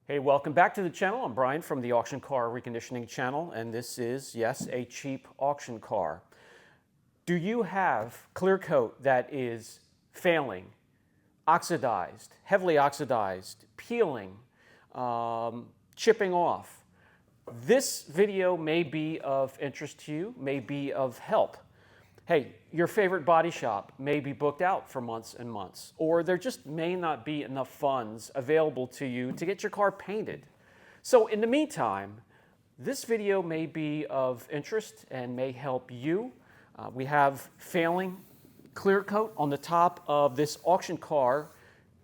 Hey, welcome back to the channel. I'm Brian from the Auction Car Reconditioning channel, and this is, yes, a cheap auction car. Do you have clear coat that is failing, oxidized, heavily oxidized, peeling, chipping off? This video may be of interest to you, may be of help. Hey, your favorite body shop may be booked out for months and months, or there just may not be enough funds available to you to get your car painted. So in the meantime, this video may be of interest and may help you. We have failing clear coat on the top of this auction car,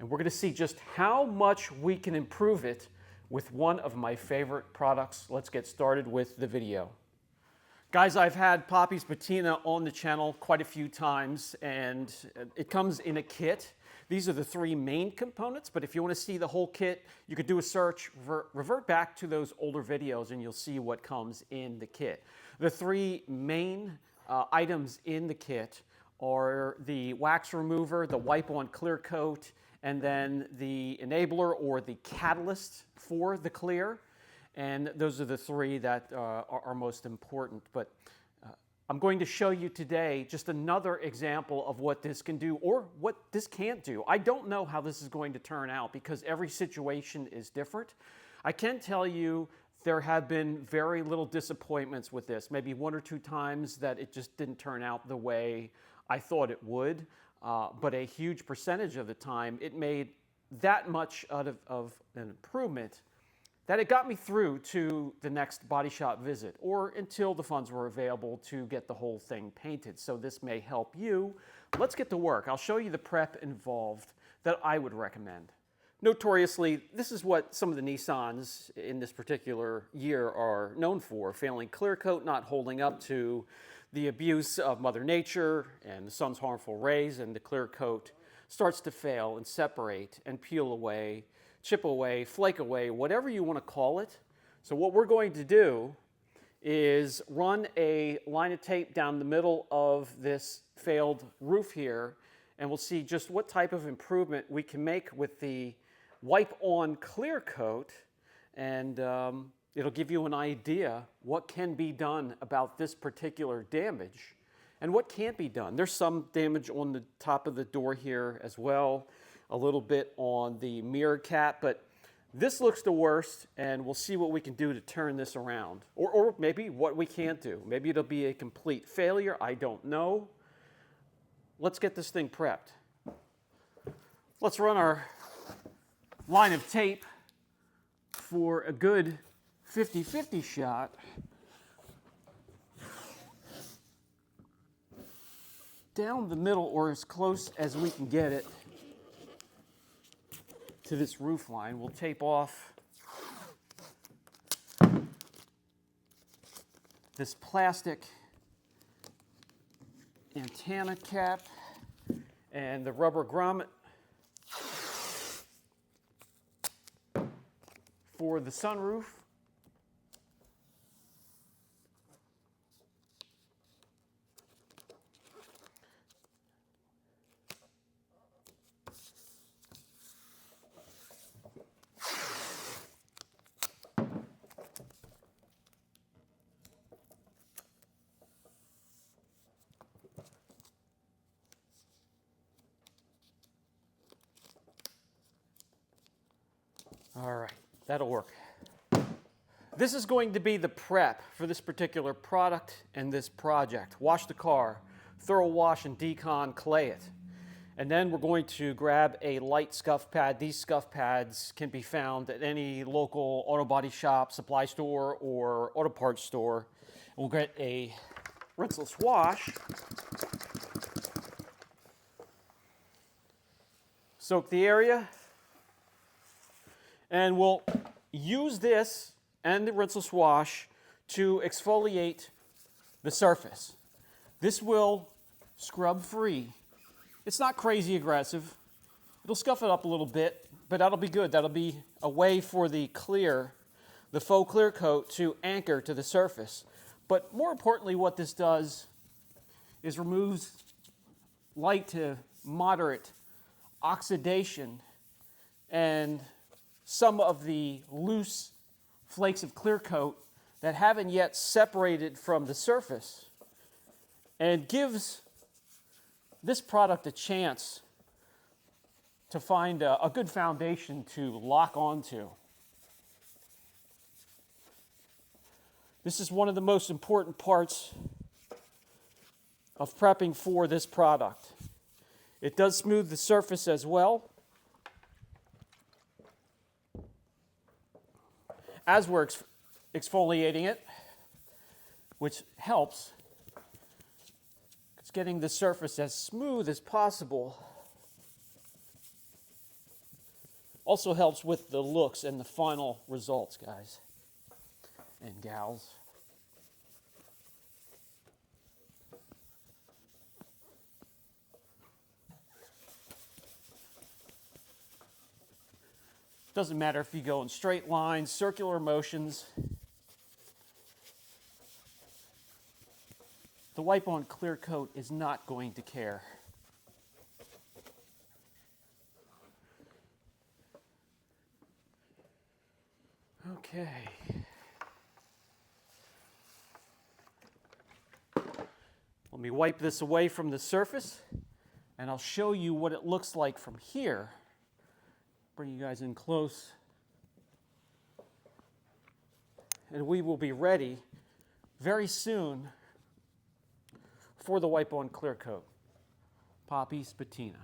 and we're going to see just how much we can improve it with one of my favorite products. Let's get started with the video. Guys, I've had Poppy's Patina on the channel quite a few times, and it comes in a kit. These are the three main components, but if you want to see the whole kit, you could do a search, revert back to those older videos, and you'll see what comes in the kit. The three main items in the kit are the wax remover, the wipe-on clear coat, and then the enabler or the catalyst for the clear. And those are the three that are most important. But I'm going to show you today just another example of what this can do or what this can't do. I don't know how this is going to turn out because every situation is different. I can tell you there have been very little disappointments with this, maybe one or two times that it just didn't turn out the way I thought it would. But a huge percentage of the time, it made that much out of an improvement that it got me through to the next body shop visit or until the funds were available to get the whole thing painted. So this may help you. Let's get to work. I'll show you the prep involved that I would recommend. Notoriously, this is what some of the Nissans in this particular year are known for: failing clear coat, not holding up to the abuse of Mother Nature and the sun's harmful rays, and the clear coat starts to fail and separate and peel away, chip away, flake away, whatever you want to call it. So what we're going to do is run a line of tape down the middle of this failed roof here, and we'll see just what type of improvement we can make with the wipe-on clear coat, and it'll give you an idea what can be done about this particular damage and what can't be done. There's some damage on the top of the door here as well, a little bit on the mirror cap, but this looks the worst, and we'll see what we can do to turn this around, or maybe what we can't do. Maybe it'll be a complete failure. I don't know. Let's get this thing prepped. Let's run our line of tape for a good 50-50 shot. Down the middle, or as close as we can get it to this roof line. We'll tape off this plastic antenna cap and the rubber grommet for the sunroof. All right, that'll work. This is going to be the prep for this particular product and this project. Wash the car, thorough wash and decon clay it. And then we're going to grab a light scuff pad. These scuff pads can be found at any local auto body shop, supply store, or auto parts store. We'll get a rinseless wash. Soak the area. And we'll use this and the rinseless wash to exfoliate the surface. This will scrub free. It's not crazy aggressive. It'll scuff it up a little bit, but that'll be good. That'll be a way for the faux clear coat to anchor to the surface. But more importantly, what this does is removes light to moderate oxidation and some of the loose flakes of clear coat that haven't yet separated from the surface, and gives this product a chance to find a good foundation to lock onto. This is one of the most important parts of prepping for this product. It does smooth the surface as well. As we're exfoliating it, which helps, it's getting the surface as smooth as possible. Also helps with the looks and the final results, guys and gals. Doesn't matter if you go in straight lines, circular motions. The wipe-on clear coat is not going to care. Okay. Let me wipe this away from the surface, and I'll show you what it looks like from here. Bring you guys in close. And we will be ready very soon for the wipe-on clear coat. Poppy's Patina.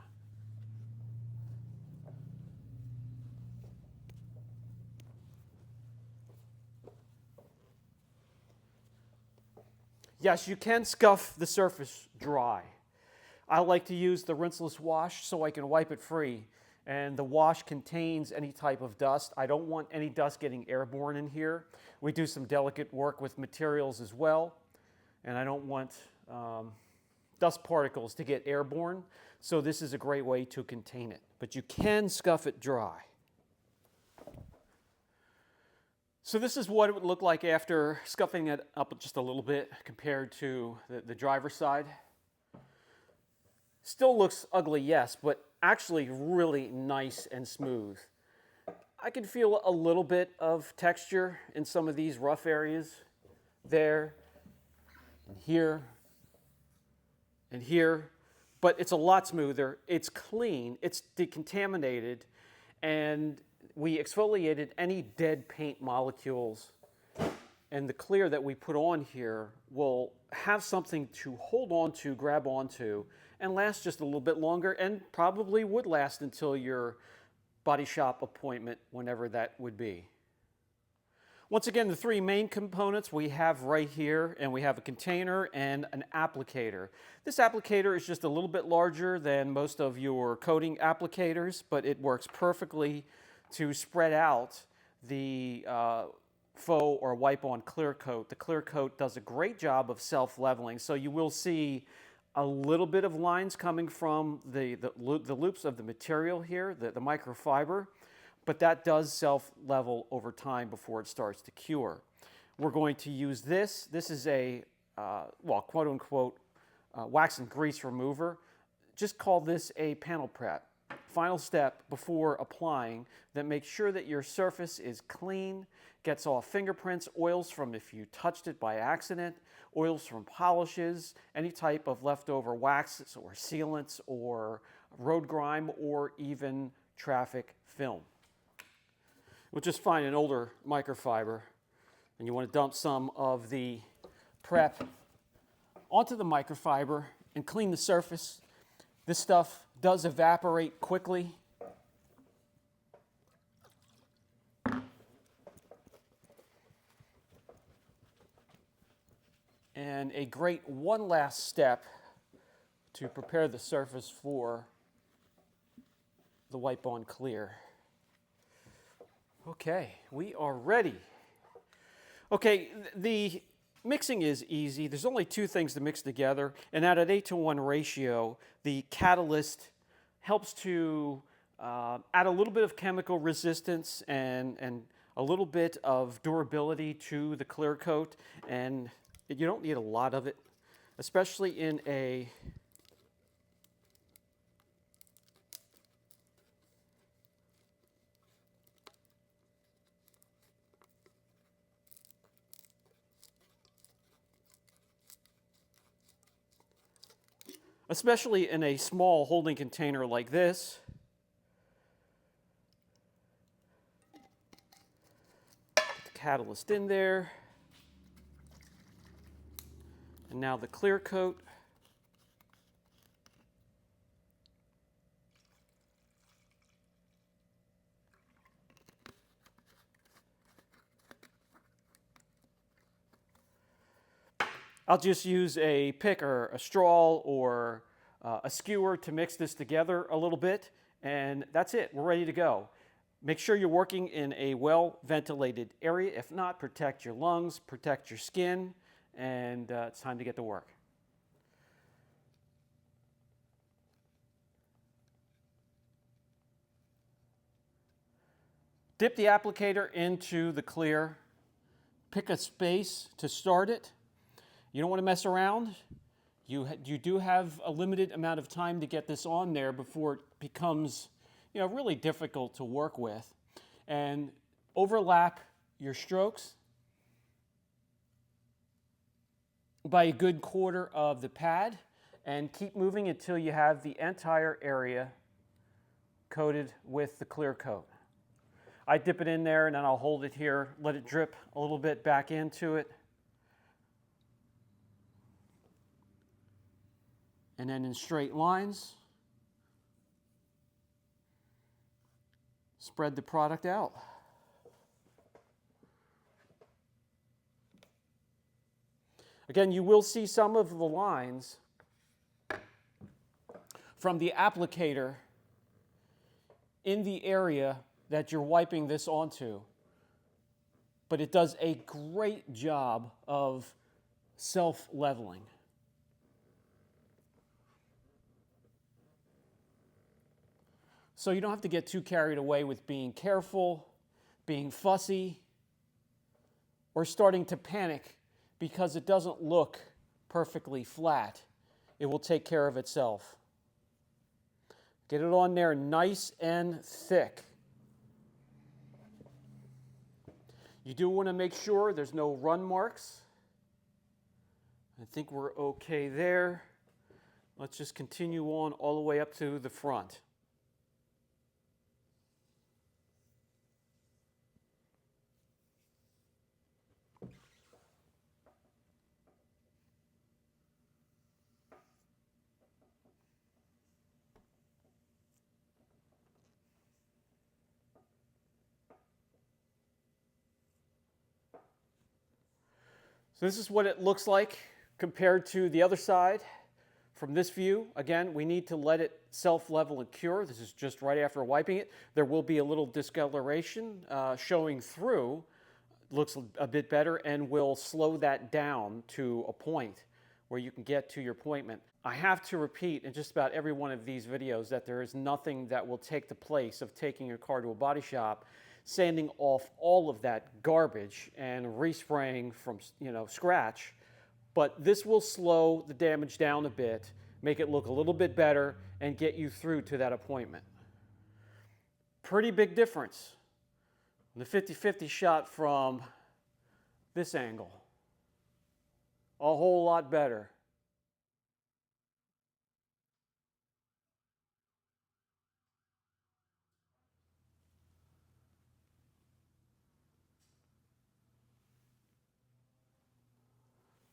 Yes, you can scuff the surface dry. I like to use the rinseless wash so I can wipe it free. And the wash contains any type of dust. I don't want any dust getting airborne in here. We do some delicate work with materials as well, and I don't want dust particles to get airborne, so this is a great way to contain it. But you can scuff it dry. So this is what it would look like after scuffing it up just a little bit compared to the driver's side. Still looks ugly, yes, but actually really nice and smooth. I can feel a little bit of texture in some of these rough areas, there, and here, but it's a lot smoother. It's clean, it's decontaminated, and we exfoliated any dead paint molecules, and the clear that we put on here will have something to hold on to, grab onto, and last just a little bit longer, and probably would last until your body shop appointment, whenever that would be. Once again, the three main components we have right here, and we have a container and an applicator. This applicator is just a little bit larger than most of your coating applicators, but it works perfectly to spread out the faux or wipe-on clear coat. The clear coat does a great job of self-leveling, so you will see a little bit of lines coming from the loops of the material here, the microfiber, but that does self-level over time before it starts to cure. We're going to use this. This is a, well, quote-unquote, wax and grease remover. Just call this a panel prep. Final step before applying that makes sure that your surface is clean, gets off fingerprints, oils from if you touched it by accident, oils from polishes, any type of leftover waxes or sealants or road grime or even traffic film. We'll just find an older microfiber, and you want to dump some of the prep onto the microfiber and clean the surface. This stuff does evaporate quickly. And a great one last step to prepare the surface for the wipe-on clear. Okay, we are ready. Okay, the mixing is easy. There's only two things to mix together, and at an 8-to-1 ratio, the catalyst helps to add a little bit of chemical resistance and a little bit of durability to the clear coat, and you don't need a lot of it, especially in a especially in a small holding container like this. Put the catalyst in there. And now the clear coat. I'll just use a pick or a straw or a skewer to mix this together a little bit, and that's it. We're ready to go. Make sure you're working in a well-ventilated area. If not, protect your lungs, protect your skin, and it's time to get to work. Dip the applicator into the clear. Pick a space to start it. You don't want to mess around. You do have a limited amount of time to get this on there before it becomes, really difficult to work with. And overlap your strokes by a good quarter of the pad, and keep moving until you have the entire area coated with the clear coat. I dip it in there and then I'll hold it here, let it drip a little bit back into it. And then in straight lines, spread the product out. Again, you will see some of the lines from the applicator in the area that you're wiping this onto, but it does a great job of self-leveling. So you don't have to get too carried away with being careful, being fussy, or starting to panic because it doesn't look perfectly flat. It will take care of itself. Get it on there nice and thick. You do want to make sure there's no run marks. I think we're okay there. Let's just continue on all the way up to the front. So this is what it looks like compared to the other side. From this view, again, we need to let it self-level and cure. This is just right after wiping it. There will be a little discoloration showing through. Looks a bit better, and will slow that down to a point where you can get to your appointment. I have to repeat in just about every one of these videos that there is nothing that will take the place of taking your car to a body shop, sanding off all of that garbage and respraying from scratch. But this will slow the damage down a bit, make it look a little bit better, and get you through to that appointment. Pretty big difference. The 50-50 shot from this angle. A whole lot better.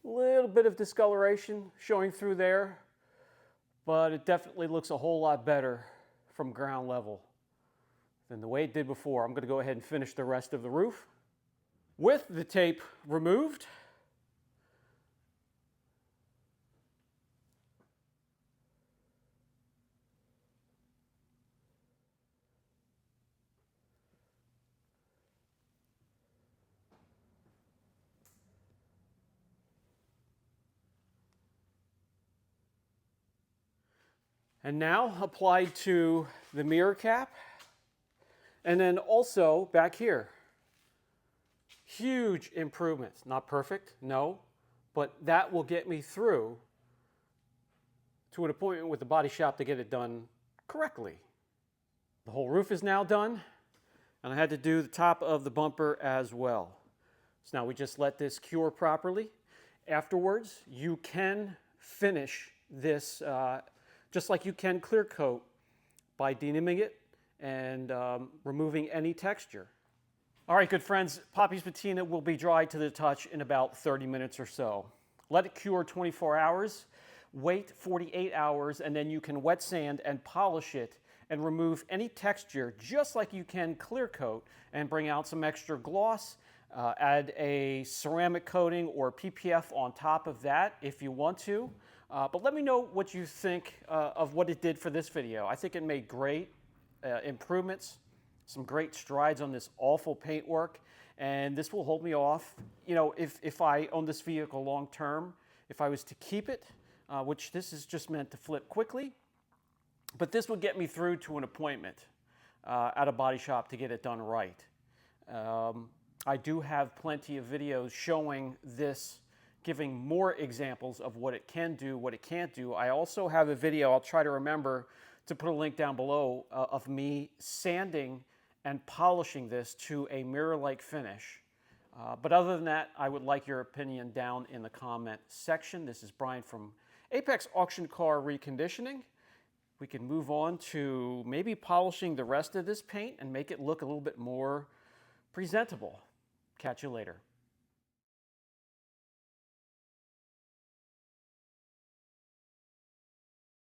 Little bit of discoloration showing through there, but it definitely looks a whole lot better from ground level than the way it did before. I'm going to go ahead and finish the rest of the roof. With the tape removed, and now applied to the mirror cap, and then also back here. Huge improvements. Not perfect, no, but that will get me through to an appointment with the body shop to get it done correctly. The whole roof is now done, and I had to do the top of the bumper as well. So now we just let this cure properly. Afterwards, you can finish this just like you can clear coat by deniming it and removing any texture. All right, good friends, Poppy's Patina will be dry to the touch in about 30 minutes or so. Let it cure 24 hours, wait 48 hours, and then you can wet sand and polish it and remove any texture just like you can clear coat and bring out some extra gloss. Add a ceramic coating or PPF on top of that if you want to. But let me know what you think of what it did for this video. I think it made great improvements, some great strides on this awful paintwork, and this will hold me off. You know, if I own this vehicle long term, if I was to keep it, which this is just meant to flip quickly, but this would get me through to an appointment at a body shop to get it done right. I do have plenty of videos showing this, giving more examples of what it can do, what it can't do. I also have a video, I'll try to remember to put a link down below, of me sanding and polishing this to a mirror-like finish. But other than that, I would like your opinion down in the comment section. This is Brian from Apex Auction Car Reconditioning. We can move on to maybe polishing the rest of this paint and make it look a little bit more presentable. Catch you later.